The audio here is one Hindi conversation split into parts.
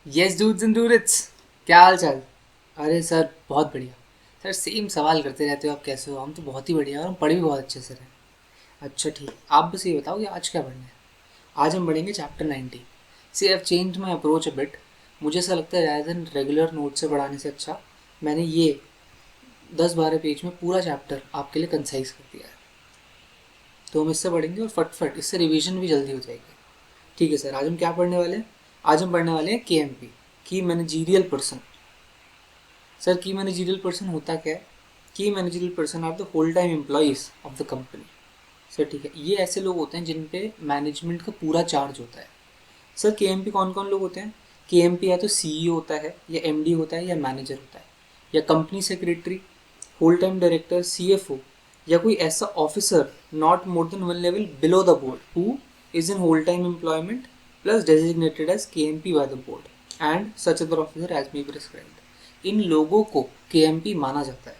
यस डूड्स एंड डूडेट्स, क्या हाल चाल। अरे सर बहुत बढ़िया। सर सेम सवाल करते रहते हो, आप कैसे हो? हम तो बहुत ही बढ़िया और हम पढ़े भी बहुत अच्छे से रहे। अच्छा ठीक, आप बस ये बताओ कि आज क्या पढ़ना है। आज हम पढ़ेंगे chapter 90। See I have change my approach a bit. मुझे ऐसा लगता है रैदर देन रेगुलर नोट से पढ़ाने से अच्छा मैंने ये 10-12 पेज में पूरा चैप्टर आपके लिए कंसाइज कर दिया है। तो हम इससे पढ़ेंगे और फटफट इससे रिवीजन भी जल्दी हो जाएगी। ठीक है सर, आज हम क्या पढ़ने वाले हैं? आज हम पढ़ने वाले हैं K M P, key managerial person. Sir key managerial person होता क्या है? Key managerial person are the whole time employees of the company. Sir ठीक है, ये ऐसे लोग होते हैं जिन पे मैनेजमेंट का पूरा चार्ज होता है। सर के एम पी कौन कौन लोग होते हैं? के एम पी या तो सी ई ओ होता है, या एम डी होता है, या मैनेजर होता है, या company secretary, whole time director, C F O, या कोई ऐसा officer not more than one level below the board who is in whole time employment plus designated as K M P by the board and such other officer as be prescribed. इन लोगों को के एम पी माना जाता है।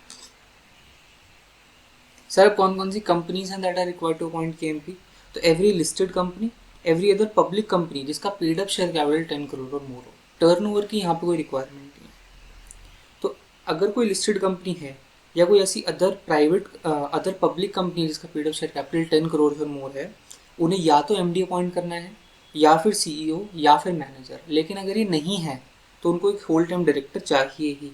सर कौन कौन सी कंपनीज हैं that are required to appoint KMP? तो every listed company, every other public company जिसका paid up share capital 10 crore or more हो। टर्नओवर की यहाँ पे कोई रिक्वायरमेंट नहीं है। तो अगर कोई लिस्टेड कंपनी है या कोई ऐसी अदर पब्लिक कंपनी जिसका paid up share capital 10 crore or more है, उन्हें या तो एमडी अपॉइंट करना है, या फिर सीईओ, या फिर मैनेजर। लेकिन अगर ये नहीं है तो उनको एक होल टाइम डायरेक्टर चाहिए ही।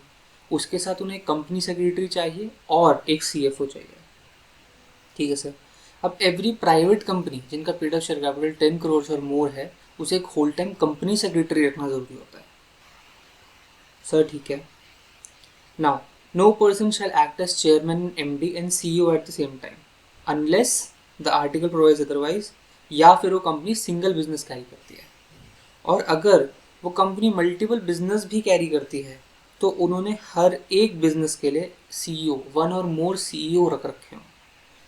उसके साथ उन्हें एक कंपनी सेक्रेटरी चाहिए और एक सीएफओ चाहिए। ठीक है सर। अब एवरी प्राइवेट कंपनी जिनका paid up share capital 10 crore or more है, उसे एक होल टाइम कंपनी सेक्रेटरी रखना जरूरी होता है। सर ठीक है। Now no person shall act as chairman, MD and CEO at the same time unless the article provides otherwise, या फिर वो कंपनी सिंगल बिजनेस कैरी करती है। और अगर वो कंपनी मल्टीपल बिजनेस भी कैरी करती है तो उन्होंने हर एक बिजनेस के लिए सीईओ, वन और मोर सीईओ रख रखे हों।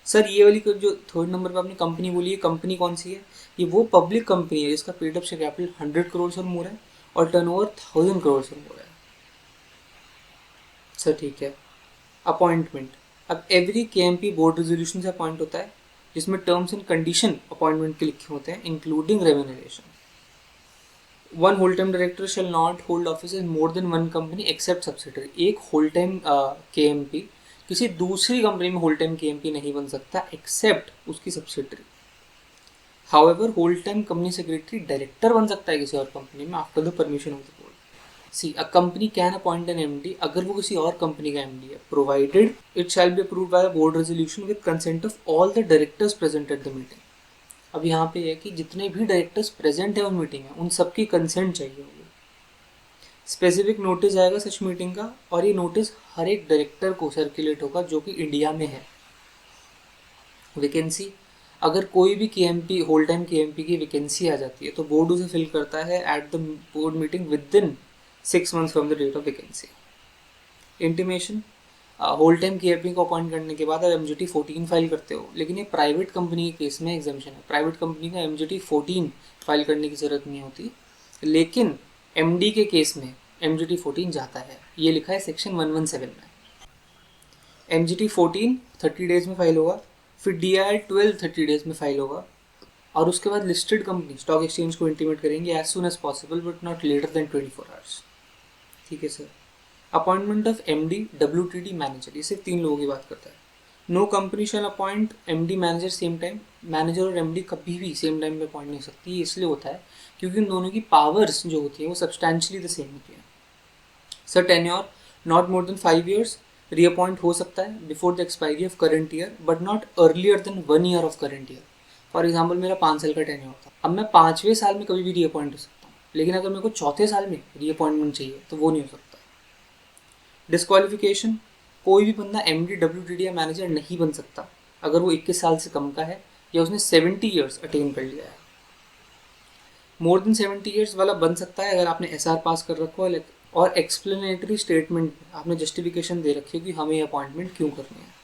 सर ये वाली जो थर्ड नंबर पे आपने कंपनी बोली है, कंपनी कौन सी है? ये वो पब्लिक कंपनी है जिसका paid up share capital 100 crore or more है और टर्नओवर 1000 करोड़ और मोर है। सर ठीक है। अपॉइंटमेंट। अब एवरी के एम पी बोर्ड रेजोल्यूशन से अपॉइंट होता है जिसमें टर्म्स एंड कंडीशन अपॉइंटमेंट के लिखे होते हैं including remuneration. One whole time director shall not hold office in more than one company except subsidiary. एक whole time K M P किसी दूसरी कंपनी में whole time K M P नहीं बन सकता एक्सेप्ट उसकी subsidiary. However whole time company secretary director बन सकता है किसी और कंपनी में after the permission of the board. See a company can appoint an MD अगर वो किसी और कंपनी का एमडी है, provided it shall be approved by board resolution with consent of all the directors present at the meeting. अब यहाँ पे है कि जितने भी डायरेक्टर्स प्रेजेंट है उन मीटिंग में उन सबकी कंसेंट चाहिए होगी। स्पेसिफिक नोटिस आएगा सच मीटिंग का और ये नोटिस हर एक डायरेक्टर को सर्कुलेट होगा जो कि इंडिया में है। वैकेंसी, अगर कोई भी K M P whole time K M P की वैकेंसी आ जाती है तो बोर्ड उसे फिल करता है at the board meeting within 6 months from the date of vacancy. Intimation, whole time K M P को अपॉइंट करने के बाद आप एम जी टी 14 फाइल करते हो, लेकिन ये प्राइवेट कंपनी के केस में एग्जामेशन है। प्राइवेट कंपनी का एम जी टी 14 फाइल करने की ज़रूरत नहीं होती, लेकिन एम डी के केस में एम जी टी 14 जाता है। ये लिखा है सेक्शन 117 में। एम जी टी 14 30 डेज में फाइल होगा, फिर डी आई एल 12 30 डेज में फाइल होगा, और उसके बाद लिस्टेड कंपनी स्टॉक एक्सचेंज को इंटीमेट करेंगे as soon as possible but not later than 24 hours. ठीक है sir. Appointment of M D W T D manager, ये सिर्फ 3 लोगों की बात करता है। No company shall appoint M D manager same time. Manager और एम डी कभी भी सेम टाइम पे अपॉइंट नहीं हो सकती। ये इसलिए होता है क्योंकि उन दोनों की पावर्स जो होती है वो सब्सटैंशली द सेम होती है। Sir tenure not more than 5 years, reappoint हो सकता है before the expiry of current year but not earlier than 1 year of current year. For example मेरा 5 साल का टेन्योर था, अब मैं 5वें साल में कभी भी रीअपॉइंट हो सकता हूँ, लेकिन अगर मेरे को चौथे साल में रीअपॉइंटमेंट चाहिए तो वो नहीं हो सकता। डिस्क्वालिफिकेशन, कोई भी बंदा M D W T D या मैनेजर नहीं बन सकता अगर वो 21 साल से कम का है या उसने 70 years अटेन कर लिया है। मोर देन 70 years वाला बन सकता है अगर आपने एस आर पास कर रखा हो और एक्सप्लेनेटरी स्टेटमेंट आपने जस्टिफिकेशन दे रखी हो कि हमें अपॉइंटमेंट क्यों करनी है।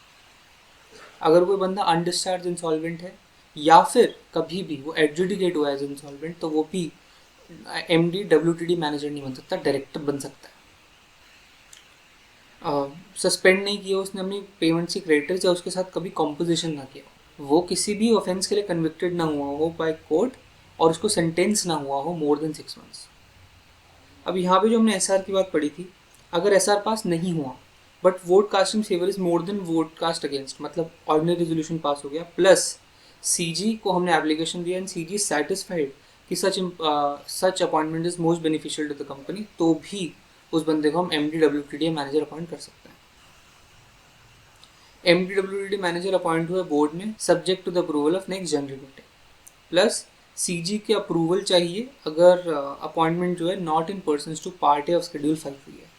अगर कोई बंदा अनडिस्चार्ज इंसॉल्वेंट है या फिर कभी भी वो एडजुडिकेट हुआ है इंसॉल्वेंट, तो वो भी M D W T D manager नहीं बन सकता, डायरेक्टर बन सकता है। सस्पेंड नहीं किया उसने अपनी पेमेंट्स की क्रेडिटर्स या उसके साथ कभी कॉम्पोजिशन ना किया, वो किसी भी ऑफेंस के लिए कन्विक्टेड ना हुआ हो बाय कोर्ट और उसको सेंटेंस ना हुआ हो मोर देन 6 months। अब यहाँ पे जो हमने SR की बात पढ़ी थी, अगर SR पास नहीं हुआ but vote casting favour is more than vote cast against, मतलब ऑर्डिनरी रेजोल्यूशन पास हो गया प्लस CG को हमने एप्लीकेशन दिया एंड CG सेटिस्फाइड कि such appointment is most beneficial to the company, तो भी उस बंदे को हम MD/WTD मैनेजर अपॉइंट कर सकते हैं। MD/WTD मैनेजर अपॉइंट हुआ बोर्ड में subject to the approval of next general meeting, plus CG के अप्रूवल चाहिए अगर अपॉइंटमेंट जो है not in person to part of schedule 5 हुई है।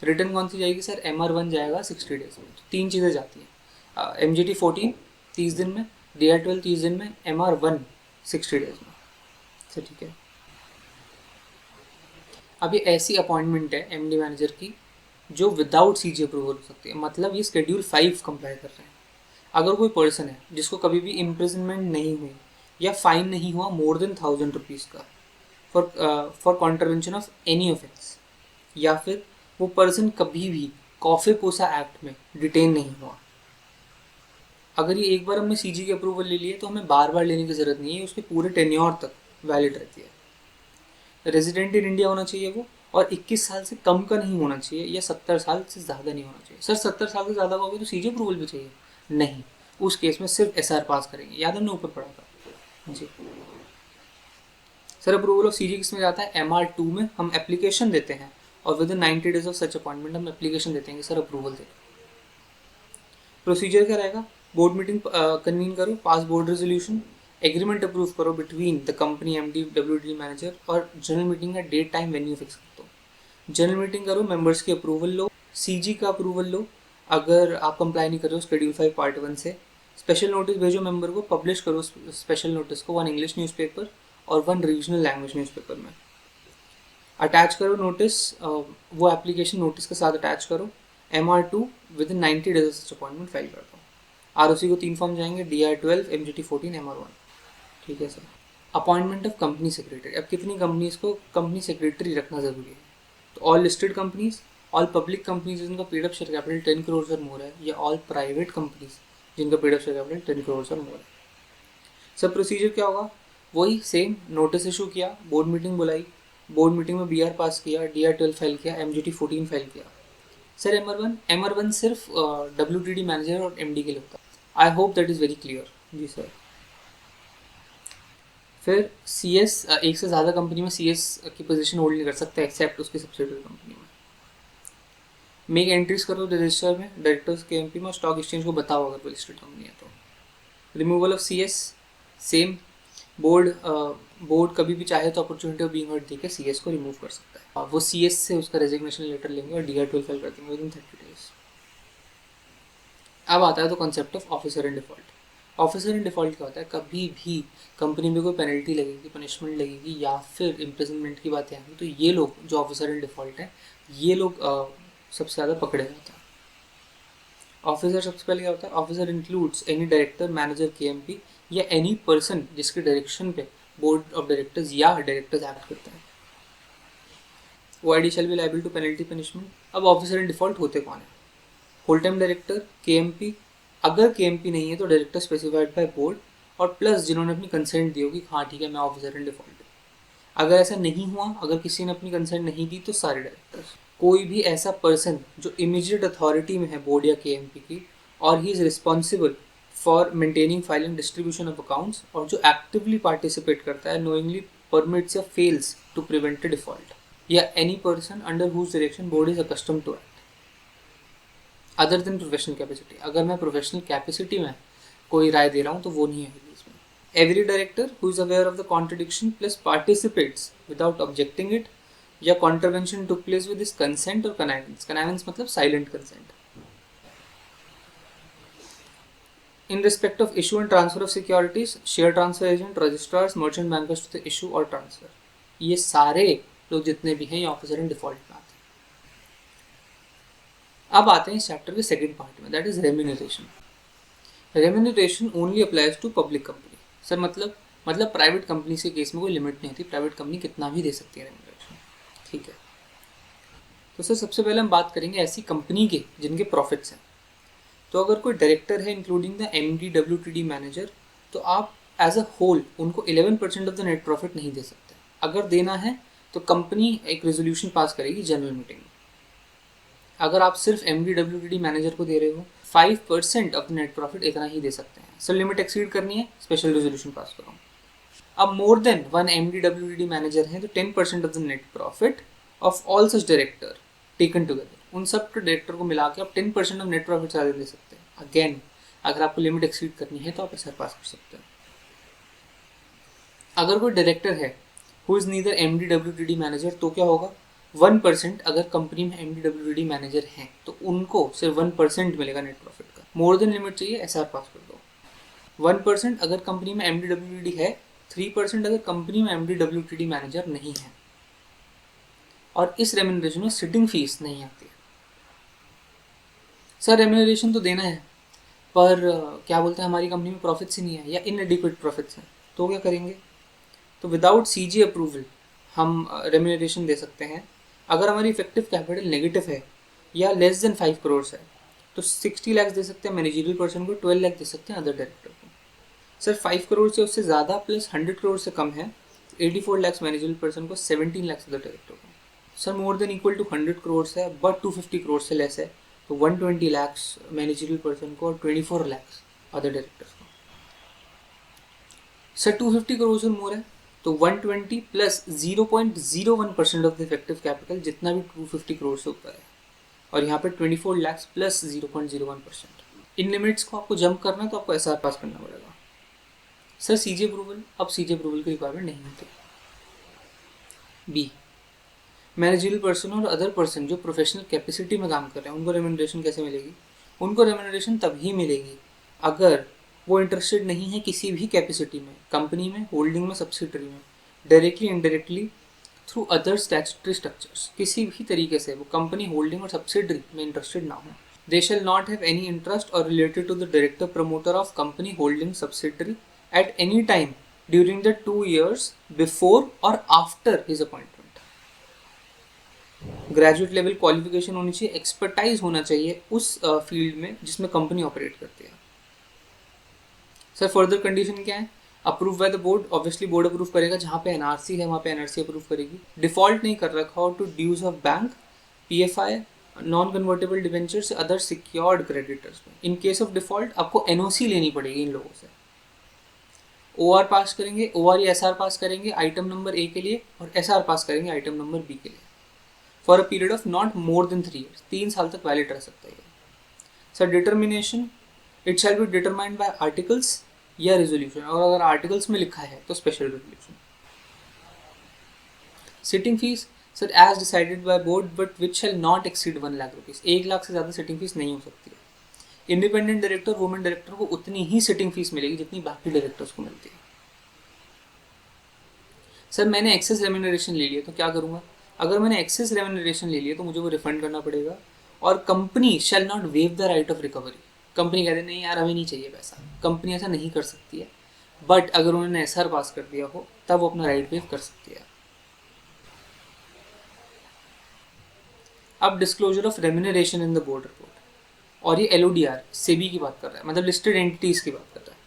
रिटर्न कौन सी जाएगी सर? MR1 जाएगा 60 डेज में। तो 3 चीज़ें जाती हैं, MGT 14 30 दिन में, DR12 30 दिन में, MR1 60 डेज में। सर ठीक है। अब ये ऐसी अपॉइंटमेंट है MD मैनेजर की जो विदाउट CG अप्रूवल हो सकती है, मतलब ये शेड्यूल 5 कंप्लाई कर रहे हैं। अगर कोई पर्सन है जिसको कभी भी इम्प्रिजनमेंट नहीं हुई या फाइन नहीं हुआ मोर देन 1000 रुपीज़ का for contravention of any offence, या फिर वो पर्सन कभी भी कॉफे-पोसा एक्ट में डिटेन नहीं हुआ, अगर ये एक बार हमने CG की अप्रूवल ले लिए तो हमें बार बार लेने की ज़रूरत नहीं है, उसके पूरे टेन्योर तक वैलिड रहती है। रेजिडेंट इन इंडिया होना चाहिए वो, और 21 साल से कम का नहीं होना चाहिए या 70 साल से ज़्यादा नहीं होना चाहिए। सर 70 साल से ज़्यादा का होगा तो CG अप्रूवल भी चाहिए? नहीं, उस केस में सिर्फ SR पास करेंगे, याद हमने ऊपर पढ़ा था जी। सर अप्रूवल ऑफ CG किस में जाता है? MR2 में हम एप्लीकेशन देते हैं और with in 90 days of such appointment हम एप्लीकेशन देते हैं कि सर अप्रूवल दे। प्रोसीजर क्या रहेगा? बोर्ड मीटिंग कन्वीन करो, पास बोर्ड रेजोल्यूशन, एग्रीमेंट अप्रूव करो between the company MD/WTD manager, और जनरल मीटिंग का डेट टाइम वेन्यू फिक्स कर दो। जनरल मीटिंग करो, मेंबर्स की अप्रूवल लो, CG का अप्रूवल लो, अगर आप कंप्लाई नहीं कर रहे हो शेड्यूल 5 पार्ट 1 से, स्पेशल नोटिस भेजो मेंबर को, पब्लिश करो स्पेशल नोटिस को 1 इंग्लिश न्यूज़पेपर और 1 रीजनल लैंग्वेज न्यूज़पेपर में। अटैच करो नोटिस, वो एप्लीकेशन नोटिस के साथ अटैच करो। MR2 with in 90 days such appointment file कर दो। ROC को 3 फॉर्म जाएंगे, DR12, MGT 14, MR1। ठीक है sir. Appointment of company secretary. अब कितनी कंपनीज को कंपनी सेक्रेटरी रखना ज़रूरी है? तो all listed companies, all public companies जिनका paid up share capital 10 crore or more है, या ऑल प्राइवेट कंपनीज जिनका paid up share capital 10 crore or more है। सब प्रोसीजर क्या होगा? वही सेम, नोटिस इशू किया, बोर्ड मीटिंग बुलाई, बोर्ड मीटिंग में BR पास किया, DR12 फाइल किया, MGT 14 फाइल किया। सर MR1 सिर्फ WTD मैनेजर और MD के लिए होता है। I hope that is very clear. जी सर। फिर CS, एक से ज़्यादा कंपनी में CS की पोजीशन होल्ड नहीं कर सकता एक्सेप्ट उसकी सब्सिडियरी कंपनी में। मेक एंट्रीज करो रजिस्टर में, डायरेक्टर्स के MP में, स्टॉक एक्सचेंज को बताओ अगर कोई लिस्टेड कंपनी है तो। Removal of CS same, board कभी भी चाहे तो अपॉर्चुनिटी ऑफ बीइंग हर्ड देके CS को रिमूव कर सकता है। वो CS से उसका रेजिग्नेशन लेटर लेंगे और DR12 फाइल कर देंगे विद इन 30 डेज। अब आता है तो concept of officer in default. Officer in default क्या होता है? कभी भी कंपनी में कोई पेनल्टी लगेगी, पनिशमेंट लगेगी या फिर इम्प्रिजनमेंट की बातें आएंगी तो ये लोग जो ऑफिसर इन डिफॉल्ट हैं, ये लोग सबसे ज़्यादा पकड़े जाते हैं। ऑफिसर सबसे पहले क्या होता है? Officer includes any director, manager, KMP या एनी पर्सन जिसके डायरेक्शन पे बोर्ड ऑफ डायरेक्टर्स या डायरेक्टर्स एक्ट करते हैं। OID shall be liable to penalty punishment. अब ऑफिसर इन डिफॉल्ट होते कौन है? होल टाइम डायरेक्टर, KMP, अगर KMP नहीं है तो डायरेक्टर स्पेसिफाइड बाय बोर्ड, और प्लस जिन्होंने अपनी कंसेंट दी होगी, हाँ ठीक है मैं ऑफिसर इन डिफॉल्ट हूँ। अगर ऐसा नहीं हुआ, अगर किसी ने अपनी कंसेंट नहीं दी तो सारे डायरेक्टर्स। कोई भी ऐसा पर्सन जो इमीडिएट अथॉरिटी में है बोर्ड या KMP की, और he is responsible for maintaining, filing, distribution of accounts, और जो एक्टिवली पार्टिसिपेट करता है, नोइंगली परमिट्स या फेल्स टू प्रिवेंट डिफॉल्ट, या any person under whose direction board is accustomed to act other than professional capacity. अगर मैं प्रोफेशनल कैपेसिटी में कोई राय दे रहा हूँ तो वो नहीं है इसमें। Every director who is aware of the contradiction plus participates without objecting it, या contravention took place with his consent or connivance. Connivance मतलब silent consent. In respect of issue and transfer of securities, share transfer agent, registrars, merchant bankers to the issue or transfer, ये सारे लोग जितने भी हैं ये ऑफिसर इन डिफॉल्ट में आते हैं। अब आते हैं इस चैप्टर के सेकंड पार्ट में, that is remuneration. Remuneration only applies to public company. Sir मतलब प्राइवेट कंपनी के केस में कोई लिमिट नहीं होती, प्राइवेट कंपनी कितना भी दे सकती है रेम्यूनरेशन। ठीक है। तो सर सबसे पहले हम बात करेंगे ऐसी कंपनी के जिनके प्रॉफिट्स हैं। तो अगर कोई डायरेक्टर है इंक्लूडिंग द MD/WTD मैनेजर, तो आप एज अ होल उनको 11% ऑफ द नेट प्रॉफिट नहीं दे सकते। अगर देना है तो कंपनी एक रेजोल्यूशन पास करेगी जनरल मीटिंग में। अगर आप सिर्फ MD/WTD मैनेजर को दे रहे हो 5% ऑफ द नेट प्रॉफिट इतना ही दे सकते हैं। सर लिमिट एक्सीड करनी है, स्पेशल रेजोल्यूशन पास करो। अब मोर देन 1 MD/WTD मैनेजर है तो 10% of the net profit of all such director taken together, उन सब डायरेक्टर को मिला के आप 10% ऑफ नेट प्रॉफिट सैलरी दे सकते हैं। अगेन अगर आपको लिमिट एक्सीड करनी है तो आप SR पास कर सकते हैं। अगर कोई डायरेक्टर है who is neither MD/WTD manager तो क्या होगा, 1%। अगर कंपनी में MD/WTD मैनेजर हैं तो उनको सिर्फ 1% मिलेगा नेट प्रॉफिट का। मोर देन लिमिट चाहिए SR पास कर दो। 1% अगर कंपनी में MD/WTD है, 3% अगर कंपनी में MD/WTD मैनेजर नहीं है। और इस रेम्यूनरेशन में सिटिंग फीस नहीं आती है। सर रेम्यूनरेशन तो देना है पर क्या बोलते हैं हमारी कंपनी में प्रॉफिट्स ही नहीं है या इनएडिक्वेट प्रॉफिट्स हैं, तो क्या करेंगे। तो विदाउट CG अप्रूवल हम रेम्यूनरेशन दे सकते हैं। अगर हमारी इफेक्टिव कैपिटल नेगेटिव है या लेस देन 5 करोड़ है तो 60 लाख दे सकते हैं मैनेजरियल पर्सन को, 12 लाख दे सकते हैं अदर डायरेक्टर को। सर 5 करोड़ से उससे ज़्यादा प्लस 100 करोड़ से कम है, 84 लाख मैनेजरियल पर्सन को, 17 लाख अदर डायरेक्टर को। Sir more than equal to 100 crore है बट 250 करोड़ से लेस है तो 120 लाख मैनेजरियल पर्सन को और 24 लाख अदर डायरेक्टर्स को। सर 250 करोड़ से मोर है तो 120 plus 0.01% of the effective capital, जितना भी 250 करोड़ से ऊपर है, और यहाँ पे 24 लाख प्लस 0.01%। इन लिमिट्स को आपको जंप करना है तो आपको SR पास करना पड़ेगा। सर CG अप्रूवल, अब CG अप्रूवल की रिक्वायरमेंट नहीं होती। बी, मैनेजरियल पर्सन और अदर पर्सन जो प्रोफेशनल कैपेसिटी में काम कर रहे हैं उनको रेम्यूनरेशन कैसे मिलेगी। उनको रेम्यूनरेशन तभी मिलेगी अगर वो इंटरेस्टेड नहीं है किसी भी कैपेसिटी में, कंपनी में, होल्डिंग में, सब्सिडरी में, directly indirectly through other statutory structures, किसी भी तरीके से वो कंपनी, होल्डिंग और सब्सिडरी में इंटरेस्टेड ना हो। They shall not have any interest or related to the director promoter of company, holding, subsidiary at any time during the 2 years before or after his appointment. Graduate level qualification होनी चाहिए, एक्सपर्टाइज होना चाहिए उस फील्ड में जिसमें कंपनी ऑपरेट करती है। सर फर्दर कंडीशन क्या है, approve by the board, obviously board approve करेगा, जहाँ पे NRC है वहाँ पे NRC अप्रूव करेगी। डिफॉल्ट नहीं कर रखा हो to dues of bank, PFI, non convertible debenture से अदर सिक्योर्ड क्रेडिटर्स में। इन केस ऑफ डिफॉल्ट आपको NOC लेनी पड़ेगी इन लोगों से। OR पास करेंगे, OR या SR पास करेंगे आइटम नंबर A के लिए और SR पास करेंगे आइटम नंबर B के लिए for a period of not more than 3 years, 3 साल तक वैलिड रह सकता है। Sir determination, it shall be determined by articles या रेजोल्यूशन, और अगर आर्टिकल्स में लिखा है तो special resolution. Sitting fees, sir as decided by board but which shall not exceed 1 lakh rupees, 1 lakh से ज़्यादा सिटिंग फीस नहीं हो सकती है। इंडिपेंडेंट डायरेक्टर, वुमेन डायरेक्टर को उतनी ही सिटिंग फीस मिलेगी जितनी बाकी डायरेक्टर्स को मिलती है। सर मैंने एक्सेस रेम्यूनरेशन ले लिया तो क्या करूँगा, अगर मैंने एक्सेस रेम्यूनरेशन ले लिया तो मुझे वो रिफंड करना पड़ेगा। और company shall not wave the right of recovery, company कहते नहीं यार हमें नहीं चाहिए पैसा, कंपनी ऐसा नहीं कर सकती है। बट अगर उन्होंने SR पास कर दिया हो तब वो अपना राइट वेव कर सकती है। अब disclosure of remuneration in the board report, और ये LODR सेबी की बात कर रहा है, मतलब लिस्टेड एंटिटीज की बात कर रहा है।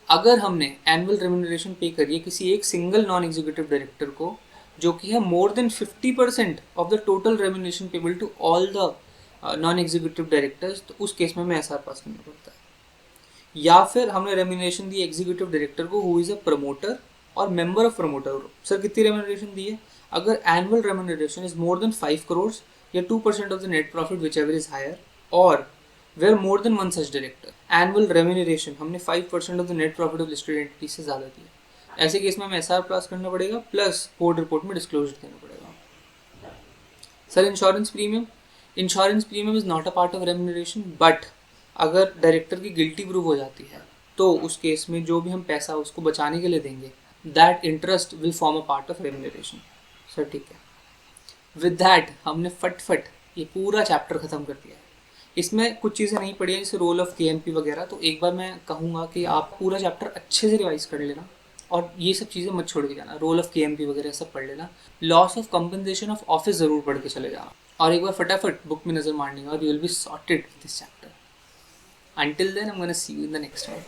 अगर हमने एनुअल रेम्यूनरेशन पे करी है किसी एक सिंगल नॉन एग्जीक्यूटिव डायरेक्टर को जो कि है more than 50% of the total remuneration payable to all the non executive directors, तो उस केस में हमें SR पास करना पड़ता है। या फिर हमने रेम्यूनरेशन दी एग्जीक्यूटिव डायरेक्टर को who is a promoter or member of promoter group. Sir कितनी रेम्यूनरेशन दी है, अगर annual remuneration is more than 5 crore या 2% of the net profit whichever is higher, or where more than 1 such director, annual remuneration हमने 5% of the net profit of listed entity से ज़्यादा दिया, ऐसे केस में हमें SR पास करना पड़ेगा प्लस बोर्ड रिपोर्ट में डिस्क्लोजर देना पड़ेगा। Sir insurance premium, insurance premium is not a part of remuneration, but अगर डायरेक्टर की गिल्टी प्रूव हो जाती है तो उस केस में जो भी हम पैसा उसको बचाने के लिए देंगे that interest will form a part of remuneration. Sir ठीक है, विद दैट हमने फटफट ये पूरा चैप्टर ख़त्म कर दिया है। इसमें कुछ चीज़ें नहीं पढ़ी हैं जैसे रोल ऑफ KMP वगैरह, तो एक बार मैं कहूँगा कि आप पूरा चैप्टर अच्छे से रिवाइज कर लेना और ये सब चीज़ें मत छोड़ के जाना, रोल ऑफ KMP वगैरह सब पढ़ लेना। Loss of compensation of office ज़रूर पढ़ के चले जाना और एक बार फटाफट बुक में नज़र मारनी और you will be sorted with this chapter. Until then, I'm going to see you in the next one.